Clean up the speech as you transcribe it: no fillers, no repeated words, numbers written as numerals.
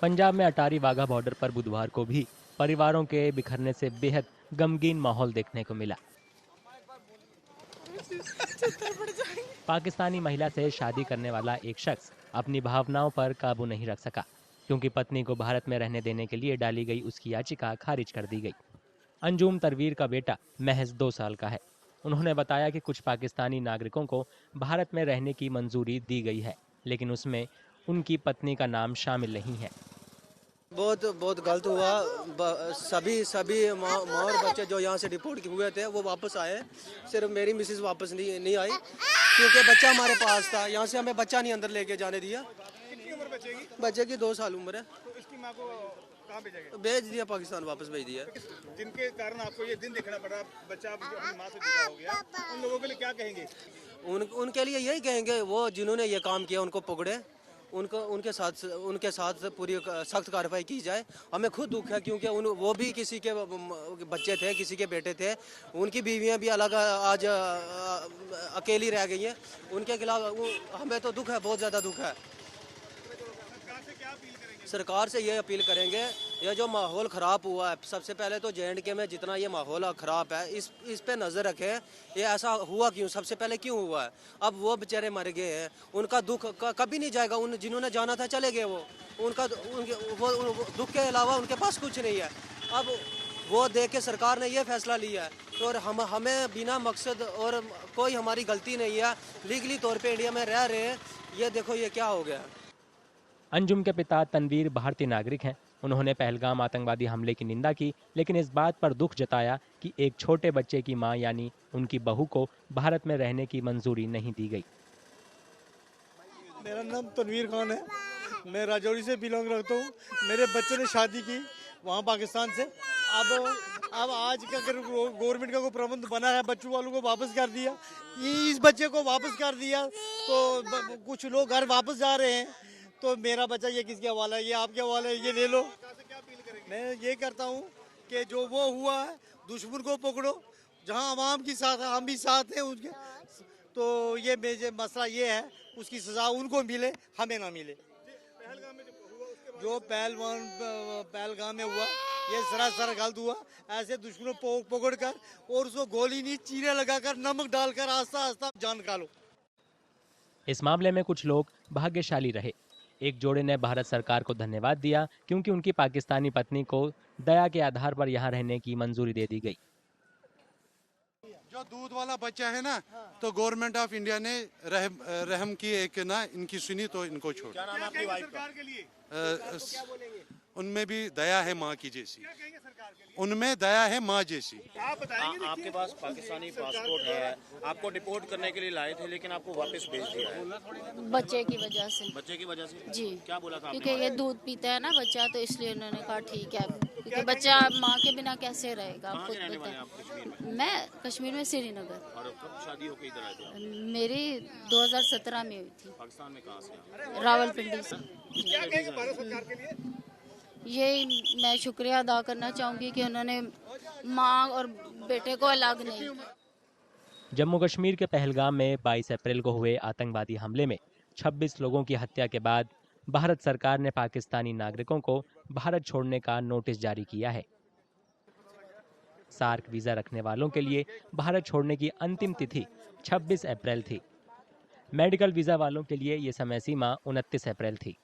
पंजाब में अटारी वाघा बॉर्डर पर बुधवार को भी परिवारों के बिखरने से बेहद गमगीन माहौल देखने को मिला। पाकिस्तानी महिला से शादी करने वाला एक शख्स अपनी भावनाओं पर काबू नहीं रख सका, क्योंकि पत्नी को भारत में रहने देने के लिए डाली गई उसकी याचिका खारिज कर दी गई। अंजुम तरवीर का बेटा महज 2 साल का है। उन्होंने बताया कि कुछ पाकिस्तानी नागरिकों को भारत में रहने की मंजूरी दी गई है, लेकिन उसमें उनकी पत्नी का नाम शामिल नहीं है। बहुत बहुत गलत हुआ। सभी सभी माँ और बच्चे जो यहाँ से डिपोर्ट हुए थे वो वापस आए। सिर्फ मेरी मिसेस वापस नहीं आई, क्योंकि बच्चा हमारे पास था। यहाँ से हमें बच्चा नहीं अंदर लेके जाने दिया। कितनी उम्र बच्चे की? बच्चे की 2 साल उम्र है। तो इसकी माँ को कहाँ भेजा गया? भेज दिया, पाकिस्तान वापस भेज दिया। जिनके कारण आपको ये दिन देखना पड़ा, बच्चा अपनी माँ से जुदा हो गया, उन लोगों के लिए क्या कहेंगे? उनके लिए यही कहेंगे, वो जिन्होंने ये काम किया उनको पकड़े, उनके साथ पूरी सख्त कार्रवाई की जाए। हमें खुद दुख है, क्योंकि वो भी किसी के बच्चे थे, किसी के बेटे थे। उनकी बीवियां भी अलग आज अकेली रह गई हैं। उनके खिलाफ हमें तो दुख है, बहुत ज़्यादा दुख है। सरकार से ये अपील करेंगे, ये जो माहौल ख़राब हुआ है, सबसे पहले तो J&K में जितना ये माहौल ख़राब है, इस पे नज़र रखें। ये ऐसा हुआ क्यों, सबसे पहले क्यों हुआ है? अब वो बेचारे मर गए हैं, उनका दुख कभी नहीं जाएगा। जिन्होंने जाना था चले गए, वो दुख के अलावा उनके पास कुछ नहीं है। अब वो देख के सरकार ने ये फैसला लिया है, और हमें बिना मकसद और कोई हमारी गलती नहीं है, लीगली तौर पर इंडिया में रह रहे हैं। ये देखो ये क्या हो गया। अंजुम के पिता तनवीर भारतीय नागरिक हैं। उन्होंने पहलगाम आतंकवादी हमले की निंदा की, लेकिन इस बात पर दुख जताया कि एक छोटे बच्चे की मां यानी उनकी बहू को भारत में रहने की मंजूरी नहीं दी गई। मेरा नाम तनवीर खान है, मैं राजौरी से बिलोंग रखता हूँ। मेरे बच्चे ने शादी की वहाँ पाकिस्तान से। अब आज का अगर गवर्नमेंट का कोई प्रबंध बना है, बच्चों वालों को वापस कर दिया, इस बच्चे को वापस कर दिया, तो कुछ लोग घर वापस जा रहे हैं। तो मेरा बच्चा ये किसके हवाला है? ये आपके हवाला है, ये ले लो। मैं ये करता हूँ कि जो वो हुआ है, दुश्मन को पकड़ो। जहाँ आवाम की साथ है, हम भी साथ हैं उनके। तो ये मसला ये है, उसकी सजा उनको मिले, हमें ना मिले। जो पहलगाम में हुआ, ये सरासर गलत हुआ। ऐसे दुश्मनों को पकड़ कर और उसको गोली नहीं, चीरे लगाकर, नमक डालकर आस्ता आस्ता जान निकालो। इस मामले में कुछ लोग भाग्यशाली रहे। एक जोड़े ने भारत सरकार को धन्यवाद दिया, क्योंकि उनकी पाकिस्तानी पत्नी को दया के आधार पर यहाँ रहने की मंजूरी दे दी गई। जो दूध वाला बच्चा है ना, तो गवर्नमेंट ऑफ इंडिया ने रहम की, एक ना इनकी सुनी तो इनको छोड़। क्या नाम है आपकी वाइफ का? उनमें भी दया है माँ की जैसी, उनमें दया है माँ जैसी। आप बताएंगे? आपके पास पाकिस्तानी पासपोर्ट है, आपको डिपोर्ट करने के लिए लाए थे, लेकिन आपको वापस भेज दिया है बच्चे की वजह से। बच्चे की वजह से? जी। क्या बोला था आपने? क्योंकि ये दूध पीता है ना बच्चा, तो इसलिए उन्होंने कहा ठीक है, क्योंकि बच्चा माँ के बिना कैसे रहेगा। कहाँ के रहने वाले हैं आप कश्मीर में? मैं कश्मीर में श्रीनगर। और कब शादी होकर इधर आए थे आप? मेरी 2017 में हुई थी। पाकिस्तान में कहाँ से? रावलपिंडी से। क्या कहेंगे भारत सरकार के लिए? यही मैं शुक्रिया अदा करना चाहूँगी कि उन्होंने माँ और बेटे को अलग नहीं। जम्मू कश्मीर के पहलगाम में 22 अप्रैल को हुए आतंकवादी हमले में 26 लोगों की हत्या के बाद भारत सरकार ने पाकिस्तानी नागरिकों को भारत छोड़ने का नोटिस जारी किया है। सार्क वीजा रखने वालों के लिए भारत छोड़ने की अंतिम तिथि 26 अप्रैल थी। मेडिकल वीजा वालों के लिए ये समय सीमा 29 अप्रैल थी।